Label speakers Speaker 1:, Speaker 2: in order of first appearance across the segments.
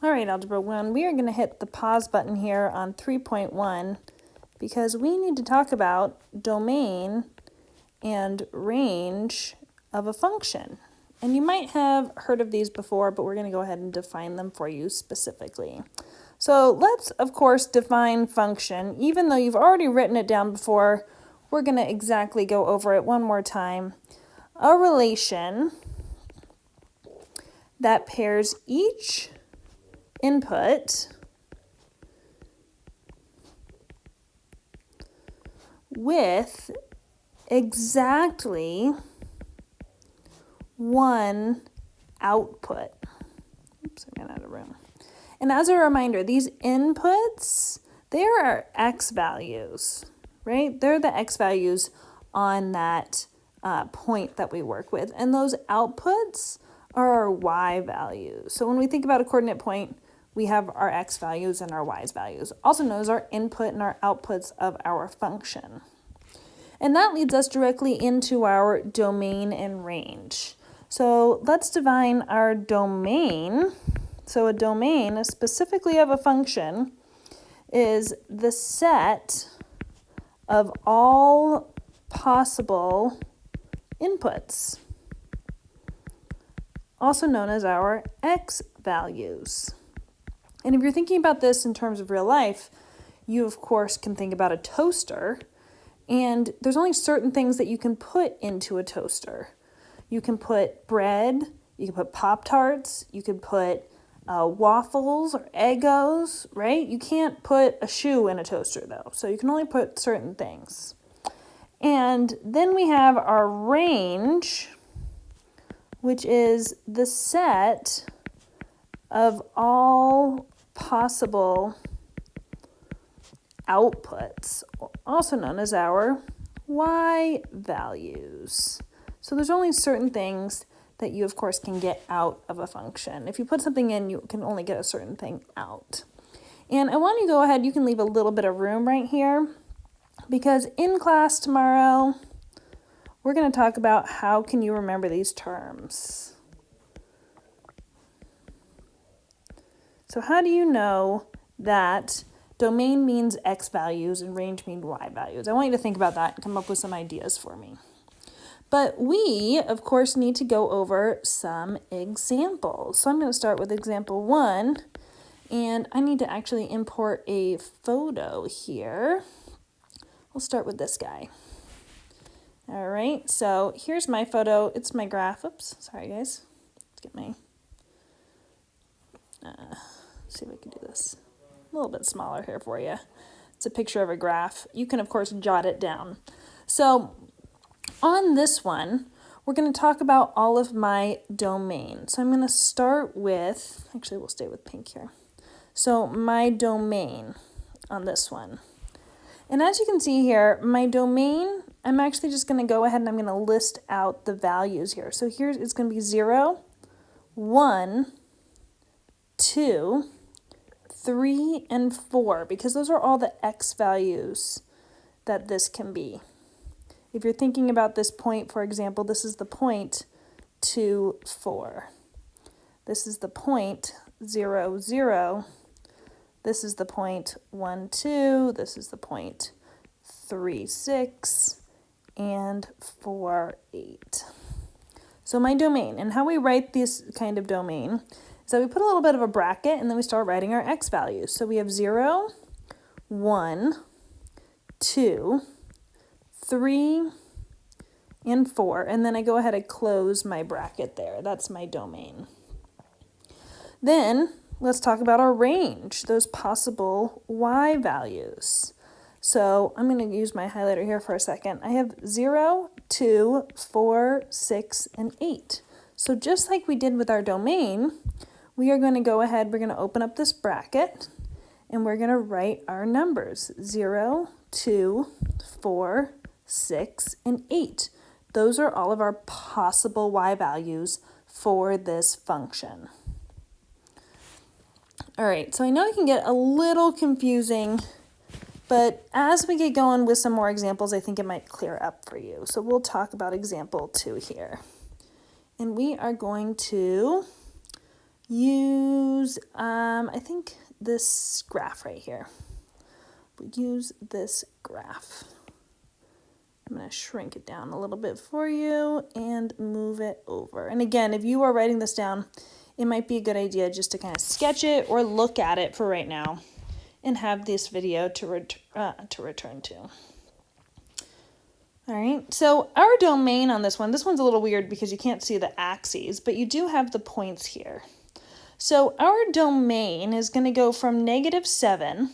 Speaker 1: All right, Algebra 1, we are going to hit the pause button here on 3.1 because we need to talk about domain and range of a function. And you might have heard of these before, but we're going to go ahead and define them for you specifically. So let's, of course, define function. Even though you've already written it down before, we're going to exactly go over it one more time. A relation that pairs each input with exactly one output. Oops, I ran out of room. And as a reminder, these inputs, they are our x values, right? They're the x values on that point that we work with. And those outputs are our y values. So when we think about a coordinate point, we have our x values and our y's values, also known as our input and our outputs of our function. And that leads us directly into our domain and range. So let's define our domain. So a domain, specifically of a function, is the set of all possible inputs, also known as our x values. And if you're thinking about this in terms of real life, you of course can think about a toaster, and there's only certain things that you can put into a toaster. You can put bread, you can put Pop-Tarts, you can put waffles or Eggos, right? You can't put a shoe in a toaster though, so you can only put certain things. And then we have our range, which is the set of all possible outputs, also known as our y values. So there's only certain things that you, of course, can get out of a function. If you put something in, you can only get a certain thing out. And I want you to go ahead, you can leave a little bit of room right here, because in class tomorrow, we're going to talk about how can you remember these terms. So how do you know that domain means x values and range means y values? I want you to think about that and come up with some ideas for me. But we, of course, need to go over some examples. So I'm going to start with example 1, and I need to actually import a photo here. We'll start with this guy. All right, so here's my photo. It's my graph. Oops, sorry guys. Let's get my, see if I can do this a little bit smaller here for you. It's a picture of a graph. You can, of course, jot it down. So on this one, we're going to talk about all of my domain. So I'm going to start with, actually we'll stay with pink here. So my domain on this one. And as you can see here, my domain, I'm actually just going to go ahead and I'm going to list out the values here. So here it's going to be 0, 1, 2, 3, and 4, because those are all the x values that this can be. If you're thinking about this point, for example, this is the point 2, 4. This is the point 0, 0. This is the point 1, 2. This is the point 3, 6, and 4, 8. So my domain, and how we write this kind of domain is that we put a little bit of a bracket and then we start writing our x values. So we have 0, 1, 2, 3, and 4, and then I go ahead and close my bracket there. That's my domain. Then let's talk about our range, those possible y values. So I'm going to use my highlighter here for a second. I have 0, 2, 4, 6, and 8. So just like we did with our domain, we are going to go ahead, we're going to open up this bracket, and we're going to write our numbers, 0, 2, 4, 6, and 8. Those are all of our possible y values for this function. All right, so I know it can get a little confusing, but as we get going with some more examples, I think it might clear up for you. So we'll talk about example 2 here. And we are going to use use, I think this graph right here. We use this graph. I'm going to shrink it down a little bit for you and move it over. And again, if you are writing this down, it might be a good idea just to kind of sketch it or look at it for right now and have this video to return to. All right, so our domain on this one's a little weird because you can't see the axes, but you do have the points here. So our domain is going to go from -7,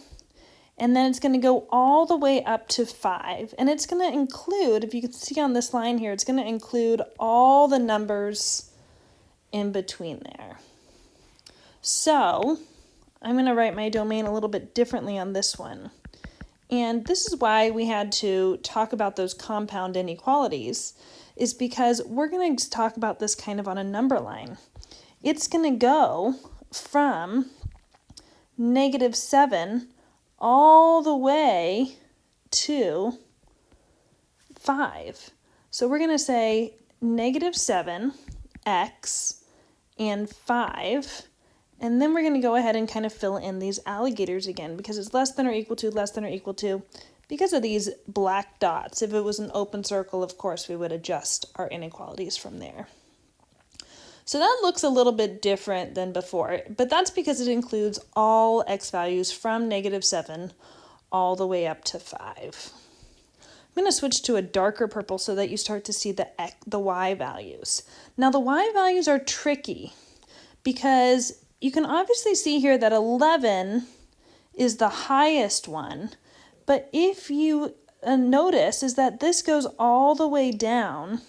Speaker 1: and then it's going to go all the way up to 5. And it's going to include, if you can see on this line here, it's going to include all the numbers in between there. So I'm going to write my domain a little bit differently on this one. And this is why we had to talk about those compound inequalities, is because we're going to talk about this kind of on a number line. It's going to go from -7 all the way to 5. So we're going to say -7, x, and 5. And then we're going to go ahead and kind of fill in these alligators again because it's less than or equal to, less than or equal to, because of these black dots. If it was an open circle, of course, we would adjust our inequalities from there. So that looks a little bit different than before, but that's because it includes all x values from -7 all the way up to 5. I'm going to switch to a darker purple so that you start to see the y values. Now the y values are tricky because you can obviously see here that 11 is the highest one, but if you notice is that this goes all the way down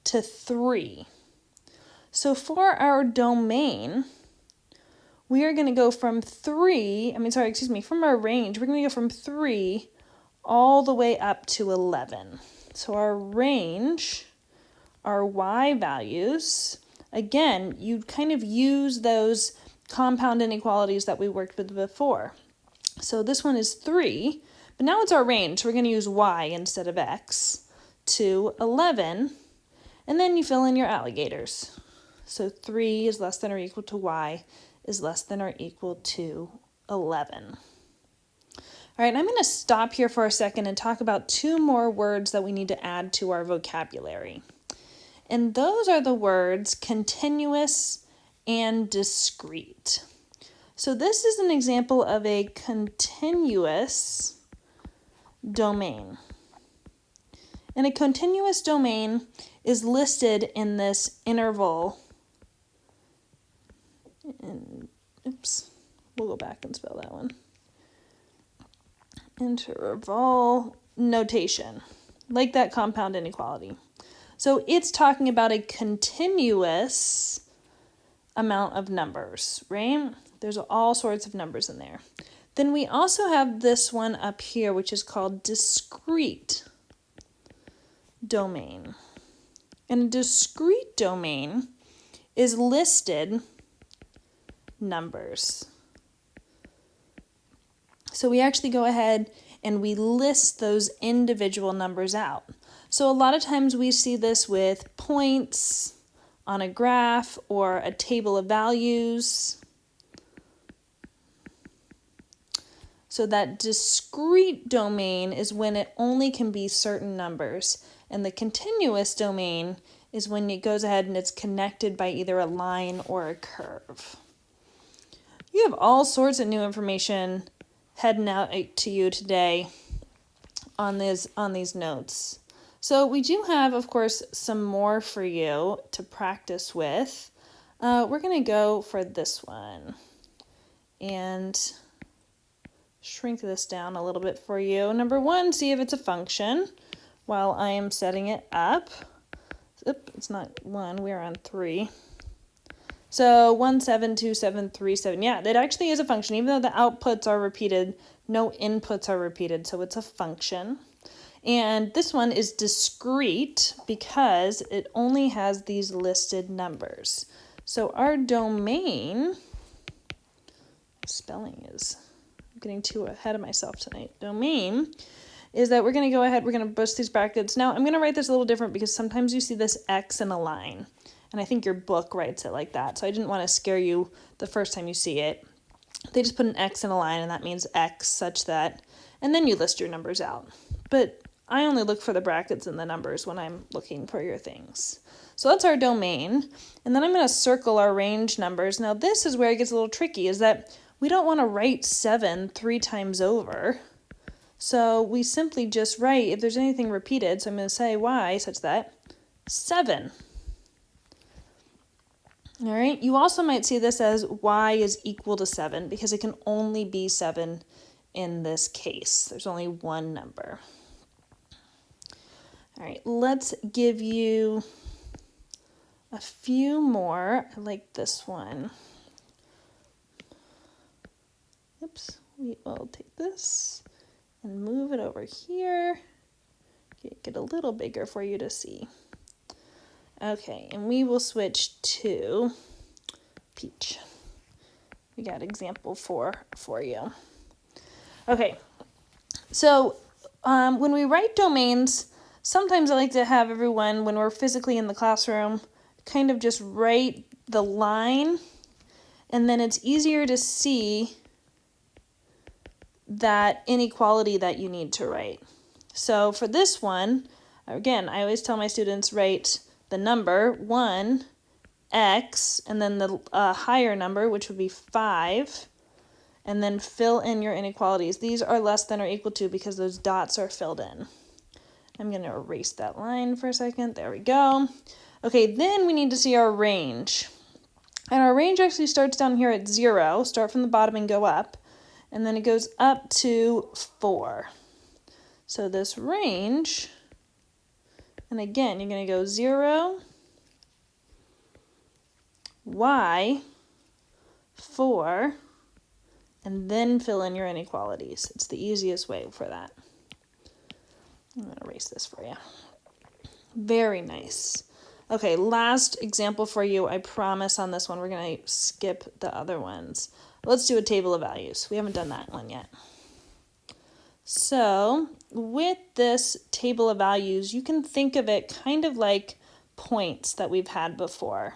Speaker 1: to 3. So for our domain, we are going to go from from our range, we're going to go from 3 all the way up to 11. So our range, our y values, again, you kind of use those compound inequalities that we worked with before. So this one is 3, but now it's our range. So we're going to use y instead of x to 11, and then you fill in your alligators. So 3 is less than or equal to y is less than or equal to 11. All right, I'm going to stop here for a second and talk about 2 more words that we need to add to our vocabulary. And those are the words continuous and discrete. So this is an example of a continuous domain. And a continuous domain is listed in this interval. We'll go back and spell that one. Interval notation, like that compound inequality. So it's talking about a continuous amount of numbers, right? There's all sorts of numbers in there. Then we also have this one up here, which is called discrete domain. And a discrete domain is listed numbers. So we actually go ahead and we list those individual numbers out. So a lot of times we see this with points on a graph or a table of values. So that discrete domain is when it only can be certain numbers, and the continuous domain is when it goes ahead and it's connected by either a line or a curve. You have all sorts of new information heading out to you today on these notes. So we do have, of course, some more for you to practice with. We're going to go for this one and shrink this down a little bit for you. Number 1, see if it's a function while I am setting it up. Oop, it's not 1, we're on 3. So 1, 7, 2, 7, 3, 7. Yeah, it actually is a function. Even though the outputs are repeated, no inputs are repeated, so it's a function. And this one is discrete because it only has these listed numbers. So our domain, spelling is, I'm getting too ahead of myself tonight. Domain is that we're going to go ahead, we're going to bust these brackets. Now I'm going to write this a little different because sometimes you see this X in a line. And I think your book writes it like that. So I didn't want to scare you the first time you see it. They just put an X in a line, and that means X such that, and then you list your numbers out. But I only look for the brackets and the numbers when I'm looking for your things. So that's our domain. And then I'm going to circle our range numbers. Now this is where it gets a little tricky, is that we don't want to write 7 3 times over. So we simply just write, if there's anything repeated, so I'm going to say y such that 7. All right, you also might see this as y is equal to 7 because it can only be 7 in this case. There's only one number. All right, let's give you a few more. I like this one. Oops, we will take this and move it over here. Get a little bigger for you to see. Okay, and we will switch to peach. We got example 4 for you. Okay, so when we write domains, sometimes I like to have everyone, when we're physically in the classroom, kind of just write the line, and then it's easier to see that inequality that you need to write. So for this one, again, I always tell my students write the number 1, x, and then the higher number, which would be 5, and then fill in your inequalities. These are less than or equal to because those dots are filled in. I'm going to erase that line for a second. There we go. Okay, then we need to see our range. And our range actually starts down here at 0. Start from the bottom and go up. And then it goes up to 4. So this range, and again, you're going to go 0, y, 4, and then fill in your inequalities. It's the easiest way for that. I'm going to erase this for you. Very nice. Okay, last example for you. I promise on this one we're going to skip the other ones. Let's do a table of values. We haven't done that one yet. So with this table of values, you can think of it kind of like points that we've had before.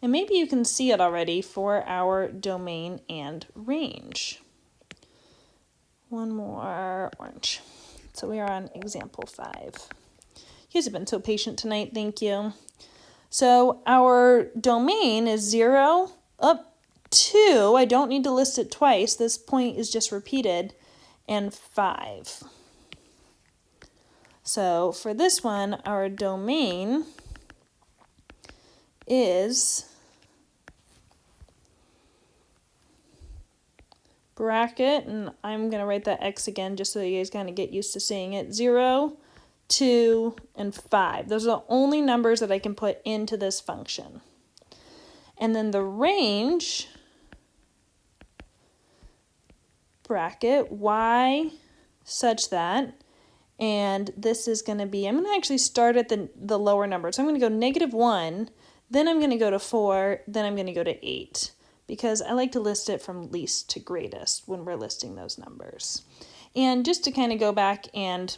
Speaker 1: And maybe you can see it already for our domain and range. One more orange. So we are on example 5. You guys have been so patient tonight, thank you. So our domain is 0 up to, I don't need to list it twice, this point is just repeated, and 5. So for this one, our domain is bracket, and I'm going to write that X again just so you guys kind of get used to seeing it, 0, 2, and 5. Those are the only numbers that I can put into this function. And then the range, bracket, y such that, and this is going to be, I'm going to actually start at the lower number. So I'm going to go -1, then I'm going to go to 4, then I'm going to go to 8, because I like to list it from least to greatest when we're listing those numbers. And just to kind of go back and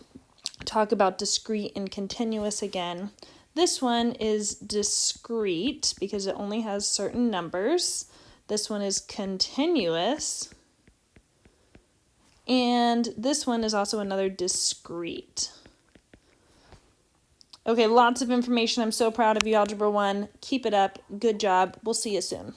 Speaker 1: talk about discrete and continuous again, this one is discrete because it only has certain numbers. This one is continuous. And this one is also another discrete. Okay, lots of information. I'm so proud of you, Algebra 1. Keep it up. Good job. We'll see you soon.